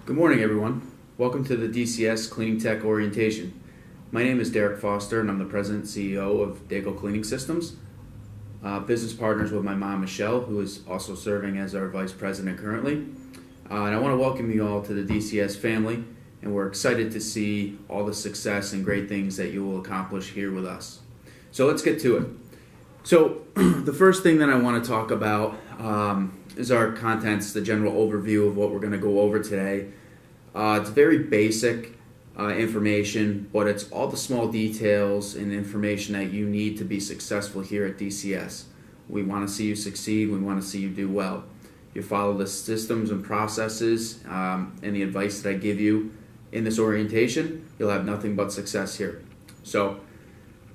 Good morning, everyone. Welcome to the DCS Cleaning Tech Orientation. My name is Derek Foster, and I'm the President and CEO of Daigle Cleaning Systems. Business partners with my mom, Michelle, who is also serving as our Vice President currently. And I want to welcome you all to the DCS family, and we're excited to see all the success and great things that you will accomplish here with us. So let's get to it. So the first thing that I want to talk about is our contents, the general overview of what we're going to go over today. It's very basic information, but it's all the small details and information that you need to be successful here at DCS. We want to see you succeed. We want to see you do well. If you follow the systems and processes and the advice that I give you in this orientation, you'll have nothing but success here. So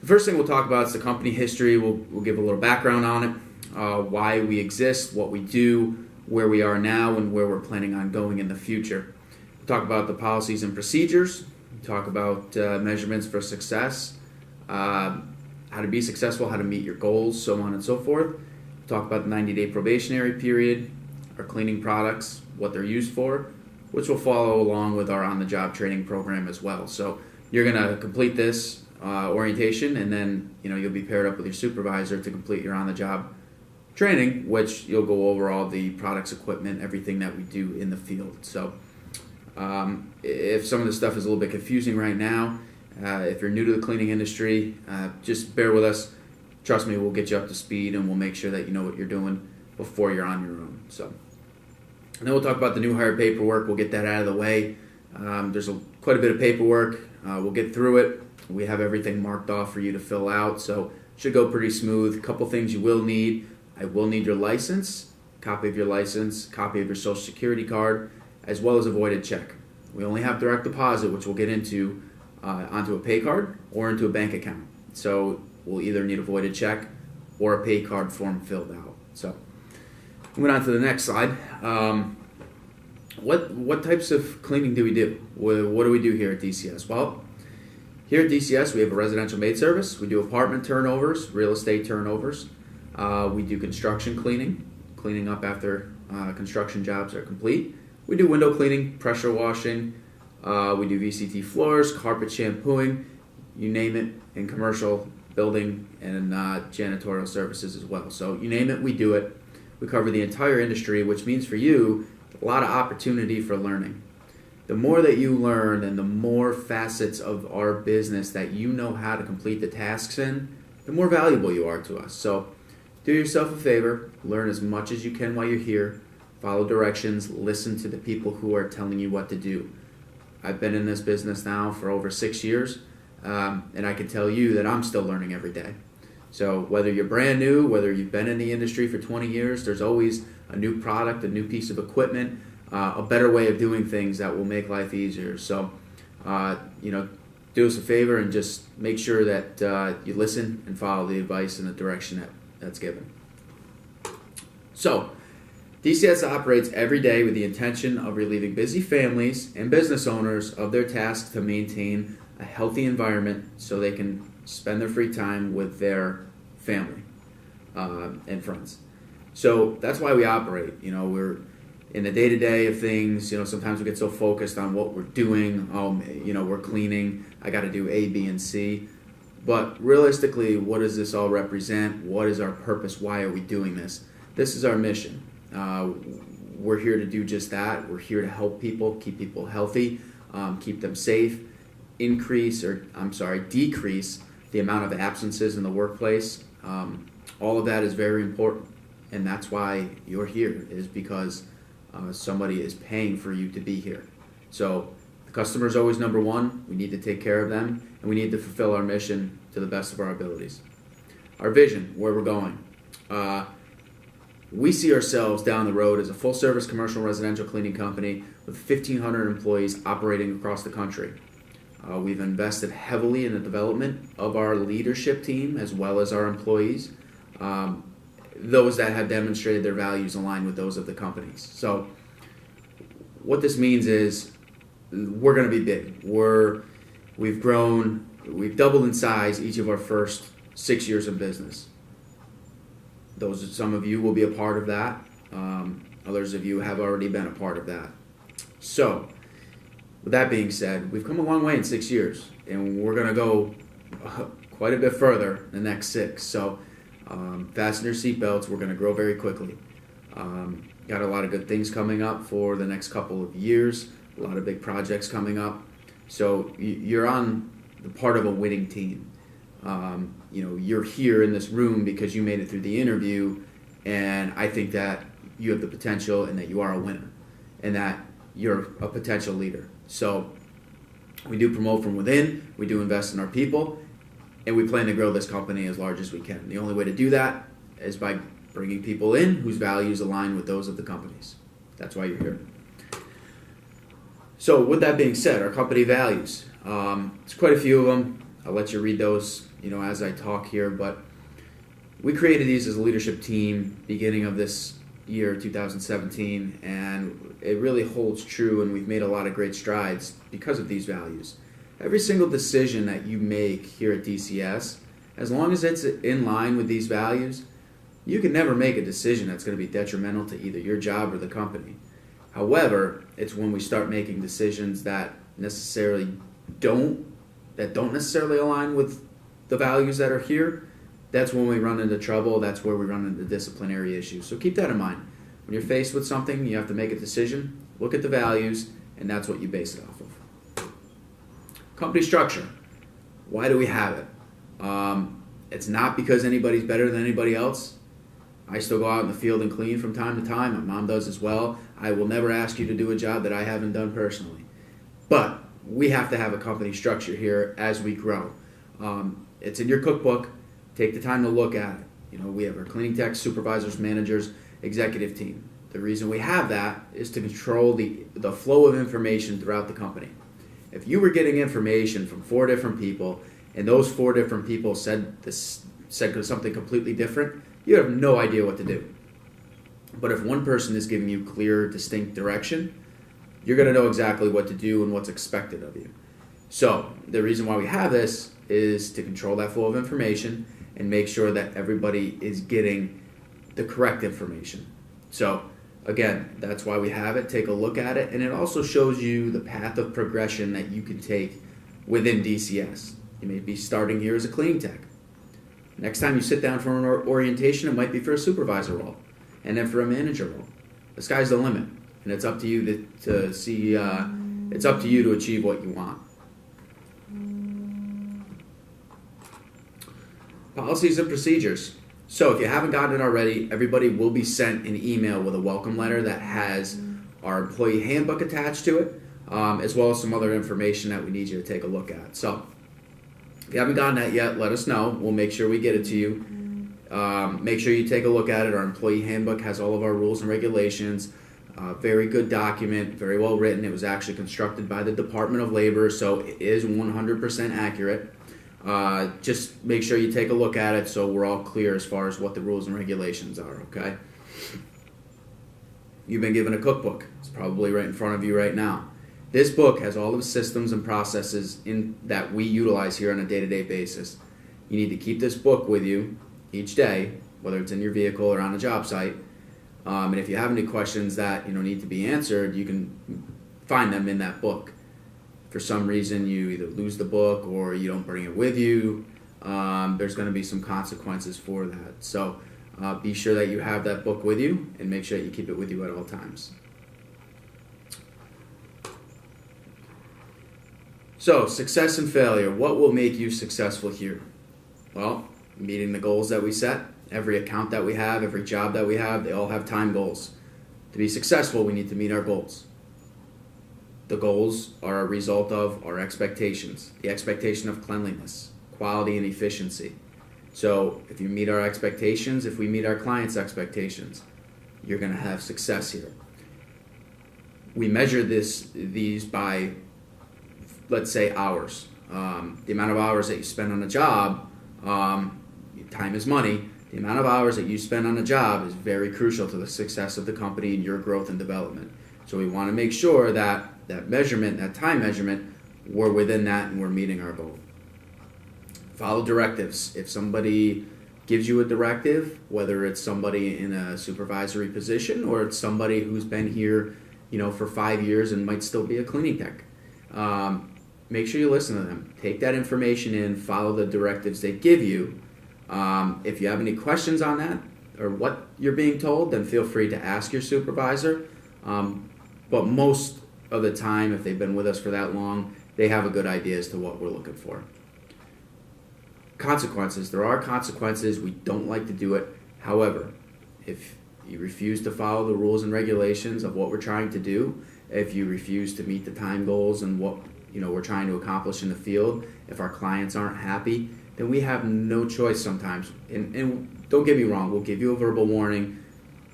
the first thing we'll talk about is the company history. We'll give a little background on it, why we exist, what we do, where we are now, and where we're planning on going in the future. Talk about the policies and procedures, talk about measurements for success, how to be successful, how to meet your goals, so on and so forth. Talk about the 90-day probationary period, our cleaning products, what they're used for, which will follow along with our on-the-job training program as well. So you're going to complete this orientation, and then you'll be paired up with your supervisor to complete your on-the-job training, which you'll go over all the products, equipment, everything that we do in the field. So if some of this stuff is a little bit confusing right now, if you're new to the cleaning industry, just bear with us. Trust me, we'll get you up to speed, and we'll make sure that you know what you're doing before you're on your own. So, and then we'll talk about the new hire paperwork. We'll get that out of the way. There's quite a bit of paperwork. We'll get through it. We have everything marked off for you to fill out, so it should go pretty smooth. A couple things you will need. I will need your license, copy of your license, copy of your social security card, as well as a voided check. We only have direct deposit, which we'll get into onto a pay card or into a bank account. So we'll either need a voided check or a pay card form filled out. So moving on to the next slide. What types of cleaning do we do? What do we do here at DCS? Well, here at DCS, we have a residential maid service. We do apartment turnovers, real estate turnovers. We do construction cleaning up after construction jobs are complete. We do window cleaning, pressure washing. We do VCT floors, carpet shampooing, you name it, in commercial building and janitorial services as well. So you name it, we do it. We cover the entire industry, which means for you, a lot of opportunity for learning. The more that you learn and the more facets of our business that you know how to complete the tasks in, the more valuable you are to us. So do yourself a favor, learn as much as you can while you're here. Follow directions, listen to the people who are telling you what to do. I've been in this business now for over 6 years, and I can tell you that I'm still learning every day. So whether you're brand new, whether you've been in the industry for 20 years, there's always a new product, a new piece of equipment, a better way of doing things that will make life easier. So, do us a favor and just make sure that you listen and follow the advice and the direction that's given. So, DCS operates every day with the intention of relieving busy families and business owners of their task to maintain a healthy environment so they can spend their free time with their family and friends. So that's why we operate. We're in the day-to-day of things. Sometimes we get so focused on what we're doing. We're cleaning. I got to do A, B, and C. But realistically, what does this all represent? What is our purpose? Why are we doing this? This is our mission. We're here to do just that. We're here to help people, keep people healthy, keep them safe, decrease the amount of absences in the workplace. All of that is very important, and that's why you're here, is because somebody is paying for you to be here. So the customer is always number one. We need to take care of them, and we need to fulfill our mission to the best of our abilities. Our vision, where we're going. We see ourselves down the road as a full-service commercial residential cleaning company with 1,500 employees operating across the country. We've invested heavily in the development of our leadership team as well as our employees, those that have demonstrated their values align with those of the companies. So what this means is we're going to be big. We've grown, we've doubled in size each of our first 6 years of business. Some of you will be a part of that. Others of you have already been a part of that. So With that being said, we've come a long way in 6 years, and we're going to go quite a bit further in the next 6. So fasten your seatbelts. We're going to grow very quickly. Got a lot of good things coming up for the next couple of years, a lot of big projects coming up. So you're on the part of a winning team. You're here in this room because you made it through the interview, and I think that you have the potential and that you are a winner and that you're a potential leader. So we do promote from within, we do invest in our people, and we plan to grow this company as large as we can. The only way to do that is by bringing people in whose values align with those of the companies. That's why you're here. So with that being said, our company values. There's quite a few of them. I'll let you read those, as I talk here, but we created these as a leadership team beginning of this year, 2017, and it really holds true, and we've made a lot of great strides because of these values. Every single decision that you make here at DCS, as long as it's in line with these values, you can never make a decision that's going to be detrimental to either your job or the company. However, it's when we start making decisions that don't necessarily align with the values that are here, that's when we run into trouble. That's where we run into disciplinary issues. So keep that in mind. When you're faced with something, you have to make a decision, look at the values, and that's what you base it off of. Company structure. Why do we have it? It's not because anybody's better than anybody else. I still go out in the field and clean from time to time. My mom does as well. I will never ask you to do a job that I haven't done personally. But we have to have a company structure here as we grow. It's in your cookbook. Take the time to look at it. We have our cleaning techs, supervisors, managers, executive team. The reason we have that is to control the flow of information throughout the company. If you were getting information from 4 different people and those 4 different people said something completely different, you have no idea what to do. But if one person is giving you clear, distinct direction, you're going to know exactly what to do and what's expected of you. So the reason why we have this is to control that flow of information and make sure that everybody is getting the correct information. So again, that's why we have it. Take a look at it, and it also shows you the path of progression that you can take within DCS. You may be starting here as a cleaning tech. Next time you sit down for an orientation, it might be for a supervisor role, and then for a manager role. The sky's the limit, and it's up to you to see. It's up to you to achieve what you want. Policies and procedures. So if you haven't gotten it already, everybody will be sent an email with a welcome letter that has our employee handbook attached to it, as well as some other information that we need you to take a look at. So if you haven't gotten that yet, let us know. We'll make sure we get it to you. Make sure you take a look at it. Our employee handbook has all of our rules and regulations. Very good document, very well written. It was actually constructed by the Department of Labor, so it is 100% accurate. Just make sure you take a look at it so we're all clear as far as what the rules and regulations are, okay? You've been given a cookbook. It's probably right in front of you right now. This book has all of the systems and processes that we utilize here on a day-to-day basis. You need to keep this book with you each day, whether it's in your vehicle or on a job site. And if you have any questions that need to be answered, you can find them in that book. For some reason you either lose the book or you don't bring it with you, there's going to be some consequences for that. So be sure that you have that book with you and make sure that you keep it with you at all times. So success and failure. What will make you successful here? Well, meeting the goals that we set. Every account that we have, every job that we have, they all have time goals. To be successful, we need to meet our goals. The goals are a result of our expectations, the expectation of cleanliness, quality, and efficiency. So if you meet our expectations, if we meet our clients' expectations, you're going to have success here. We measure these by, let's say, hours. The amount of hours that you spend on a job, time is money. The amount of hours that you spend on a job is very crucial to the success of the company and your growth and development. So we want to make sure that measurement, that time measurement, we're within that and we're meeting our goal. Follow directives. If somebody gives you a directive, whether it's somebody in a supervisory position or it's somebody who's been here, for 5 years and might still be a cleaning tech, make sure you listen to them. Take that information in, follow the directives they give you. If you have any questions on that or what you're being told, then feel free to ask your supervisor. But most of the time, if they've been with us for that long, they have a good idea as to what we're looking for. Consequences. There are consequences. We don't like to do it. However, if you refuse to follow the rules and regulations of what we're trying to do, if you refuse to meet the time goals and what we're trying to accomplish in the field, if our clients aren't happy, then we have no choice sometimes. And don't get me wrong, we'll give you a verbal warning,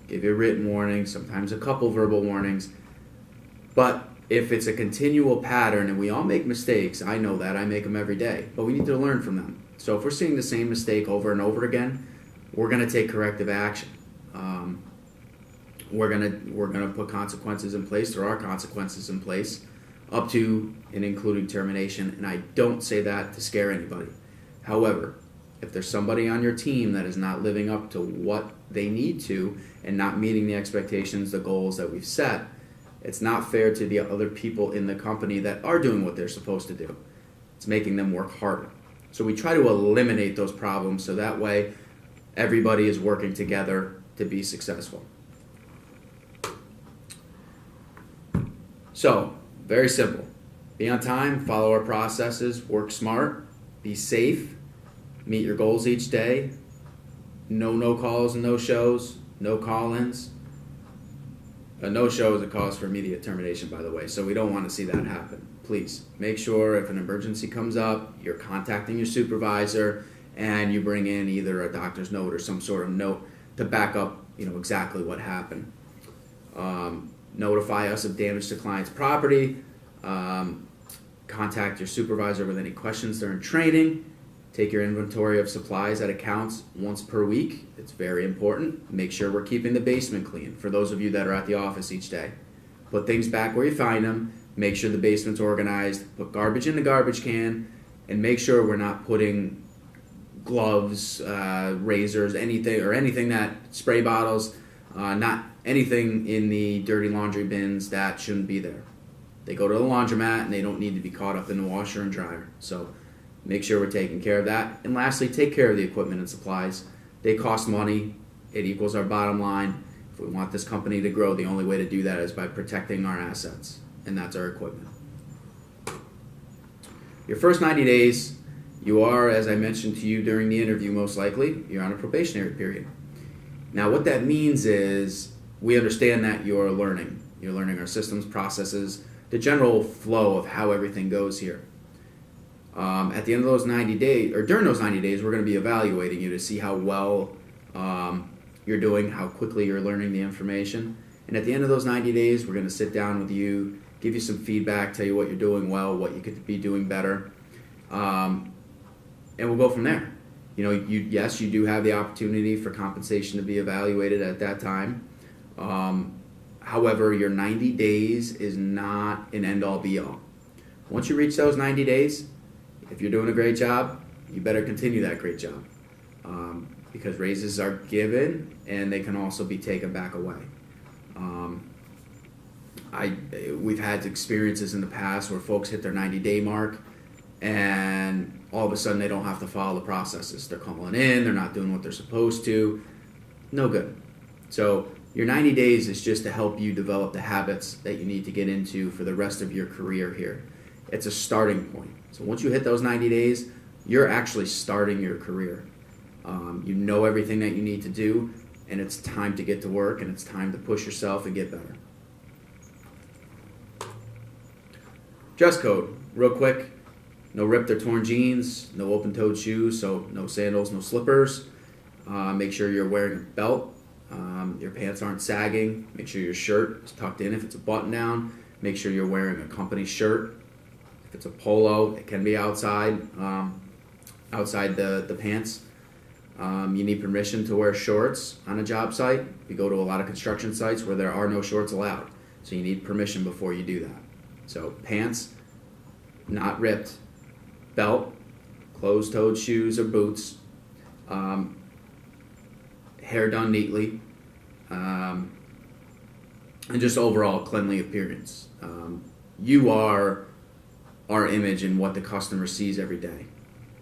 give you a written warning, sometimes a couple verbal warnings. But if it's a continual pattern, and we all make mistakes, I know that, I make them every day, but we need to learn from them. So if we're seeing the same mistake over and over again, we're going to take corrective action. We're gonna put consequences in place. There are consequences in place, up to and including termination. And I don't say that to scare anybody. However, if there's somebody on your team that is not living up to what they need to and not meeting the expectations, the goals that we've set, it's not fair to the other people in the company that are doing what they're supposed to do. It's making them work harder. So we try to eliminate those problems so that way everybody is working together to be successful. So, very simple. Be on time, follow our processes, work smart, be safe, meet your goals each day. No calls and no shows, no call-ins. A no-show is a cause for immediate termination, by the way, so we don't want to see that happen. Please, make sure if an emergency comes up, you're contacting your supervisor and you bring in either a doctor's note or some sort of note to back up, exactly what happened. Notify us of damage to client's property. Contact your supervisor with any questions during training. Take your inventory of supplies at accounts once per week. It's very important. Make sure we're keeping the basement clean for those of you that are at the office each day. Put things back where you find them. Make sure the basement's organized. Put garbage in the garbage can. And make sure we're not putting gloves, razors, anything that, spray bottles, not anything in the dirty laundry bins that shouldn't be there. They go to the laundromat and they don't need to be caught up in the washer and dryer. So make sure we're taking care of that. And lastly, take care of the equipment and supplies. They cost money. It equals our bottom line. If we want this company to grow, the only way to do that is by protecting our assets, and that's our equipment. Your first 90 days, you are, as I mentioned to you during the interview, most likely, you're on a probationary period. Now, what that means is we understand that you're learning. You're learning our systems, processes, the general flow of how everything goes here. At the end of those 90 days, or during those 90 days, we're going to be evaluating you to see how well you're doing, how quickly you're learning the information. And at the end of those 90 days, we're going to sit down with you, give you some feedback, tell you what you're doing well, what you could be doing better, and we'll go from there. Yes, you do have the opportunity for compensation to be evaluated at that time. However, your 90 days is not an end-all be-all. Once you reach those 90 days, if you're doing a great job, you better continue that great job, because raises are given and they can also be taken back away. We've had experiences in the past where folks hit their 90-day mark and all of a sudden they don't have to follow the processes. They're calling in, they're not doing what they're supposed to. No good. So your 90 days is just to help you develop the habits that you need to get into for the rest of your career here. It's a starting point. So once you hit those 90 days, you're actually starting your career. You know everything that you need to do, and it's time to get to work, and it's time to push yourself and get better. Dress code, real quick. No ripped or torn jeans, no open-toed shoes, so no sandals, no slippers. Make sure you're wearing a belt. Your pants aren't sagging. Make sure your shirt is tucked in if it's a button-down. Make sure you're wearing a company shirt. If it's a polo, it can be outside the pants. You need permission to wear shorts on a job site. You go to a lot of construction sites where there are no shorts allowed. So you need permission before you do that. So pants, not ripped. Belt, closed-toed shoes or boots. Hair done neatly. And just overall cleanly appearance. You are our image and what the customer sees every day.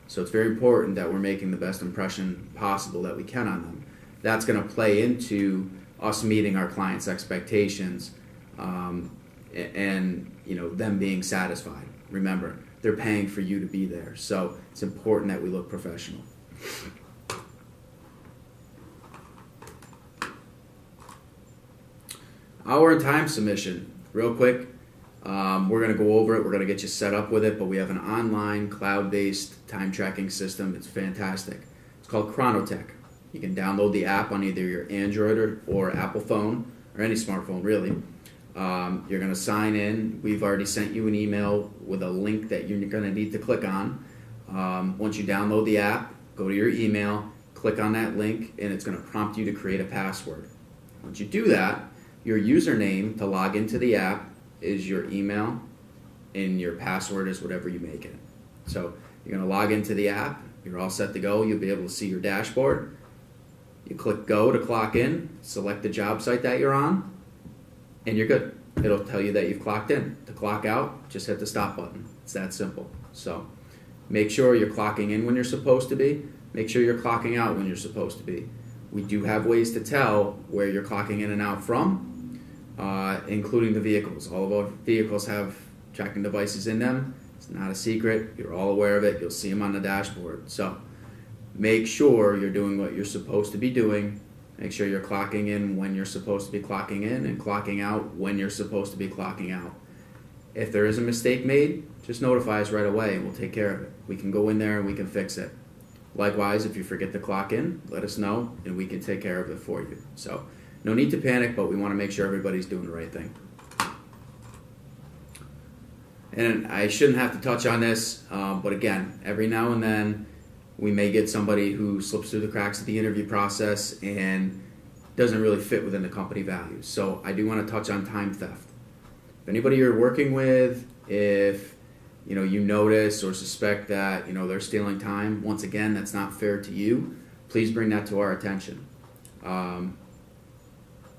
So it's very important that we're making the best impression possible that we can on them. That's going to play into us meeting our clients' expectations, and them being satisfied. Remember, they're paying for you to be there, so it's important that we look professional. Hour and time submission, real quick. We're going to go over it. We're going to get you set up with it, but we have an online cloud-based time tracking system. It's fantastic. It's called Chronotech. You can download the app on either your Android or Apple phone, or any smartphone really. You're going to sign in. We've already sent you an email with a link that you're going to need to click on. Once you download the app, go to your email, click on that link, and it's going to prompt you to create a password. Once you do that, your username to log into the app is your email, and your password is whatever you make it. So you're going to log into the app. You're all set to go. You'll be able to see your dashboard. You click go to clock in, select the job site that you're on, and you're good. It'll tell you that you've clocked in. To clock out, just hit the stop button. It's that simple. So make sure you're clocking in when you're supposed to be. Make sure you're clocking out when you're supposed to be. We do have ways to tell where you're clocking in and out from, including the vehicles. All of our vehicles have tracking devices in them. It's not a secret. You're all aware of it. You'll see them on the dashboard. So make sure you're doing what you're supposed to be doing. Make sure you're clocking in when you're supposed to be clocking in and clocking out when you're supposed to be clocking out. If there is a mistake made, just notify us right away and we'll take care of it. We can go in there and we can fix it. Likewise, if you forget to clock in, let us know and we can take care of it for you. So no need to panic, but we want to make sure everybody's doing the right thing. And I shouldn't have to touch on this, but again, every now and then we may get somebody who slips through the cracks of the interview process and doesn't really fit within the company values. So I do want to touch on time theft. If anybody you're working with, if you notice or suspect that they're stealing time, once again, that's not fair to you. Please bring that to our attention.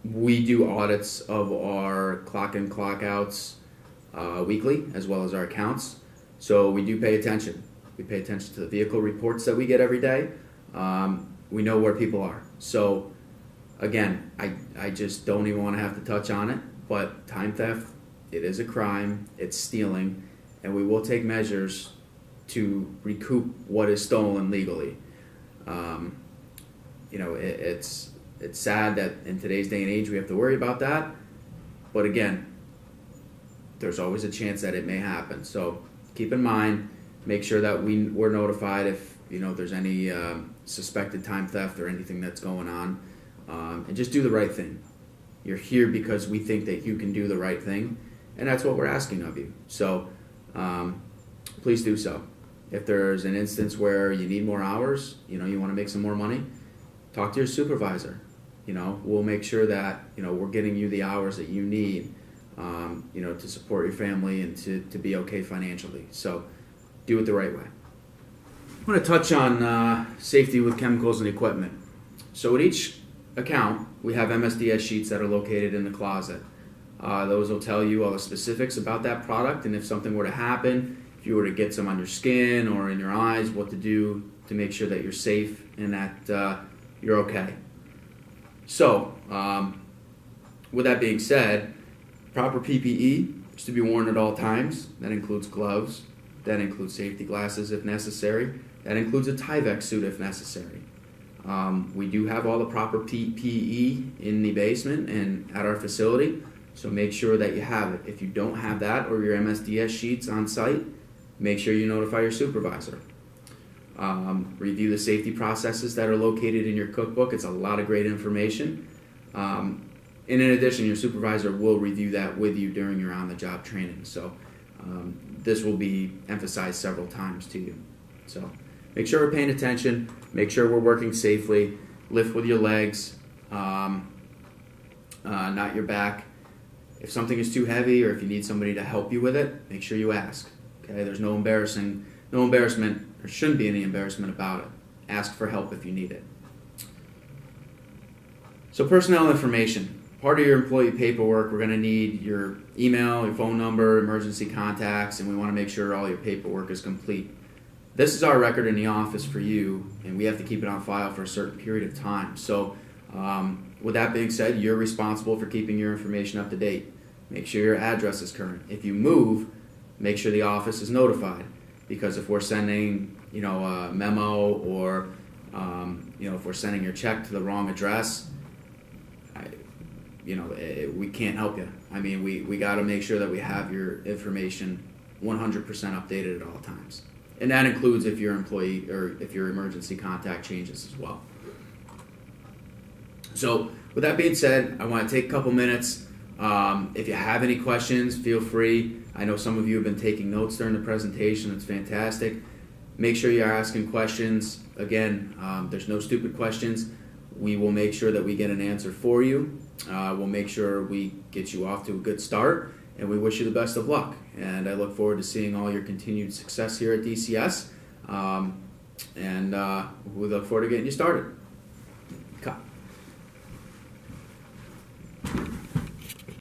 We do audits of our clock in, clock outs weekly, as well as our accounts. So we do pay attention. We pay attention to the vehicle reports that we get every day. We know where people are. So again, I just don't even want to have to touch on it, but time theft, it is a crime, it's stealing, and we will take measures to recoup what is stolen legally. It's sad that in today's day and age we have to worry about that, but again, there's always a chance that it may happen. So keep in mind, make sure that we're notified if there's any suspected time theft or anything that's going on, and just do the right thing. You're here because we think that you can do the right thing, and that's what we're asking of you. So please do so. If there's an instance where you need more hours, you want to make some more money, talk to your supervisor. We'll make sure that we're getting you the hours that you need, to support your family and to be okay financially. So do it the right way. I'm going to touch on safety with chemicals and equipment. So at each account, we have MSDS sheets that are located in the closet. Those will tell you all the specifics about that product, and if something were to happen, if you were to get some on your skin or in your eyes, what to do to make sure that you're safe and that you're okay. So, with that being said, proper PPE is to be worn at all times. That includes gloves. That includes safety glasses if necessary. That includes a Tyvek suit if necessary. We do have all the proper PPE in the basement and at our facility, so make sure that you have it. If you don't have that or your MSDS sheets on site, make sure you notify your supervisor. Review the safety processes that are located in your cookbook. It's a lot of great information. And in addition, your supervisor will review that with you during your on-the-job training. So this will be emphasized several times to you. So make sure we're paying attention. Make sure we're working safely. Lift with your legs, not your back. If something is too heavy or if you need somebody to help you with it, make sure you ask. Okay, there's no embarrassment. There shouldn't be any embarrassment about it. Ask for help if you need it. So personnel information. Part of your employee paperwork, we're going to need your email, your phone number, emergency contacts, and we want to make sure all your paperwork is complete. This is our record in the office for you, and we have to keep it on file for a certain period of time. So with that being said, you're responsible for keeping your information up to date. Make sure your address is current. If you move, make sure the office is notified, because if we're sending a memo, or if we're sending your check to the wrong address, we can't help you. I mean, we got to make sure that we have your information 100% updated at all times. And that includes if your employee or if your emergency contact changes as well. So with that being said, I want to take a couple minutes. If you have any questions, feel free. I know some of you have been taking notes during the presentation. It's fantastic. Make sure you're asking questions. Again, there's no stupid questions. We will make sure that we get an answer for you. We'll make sure we get you off to a good start, and we wish you the best of luck. And I look forward to seeing all your continued success here at DCS. And we look forward to getting you started.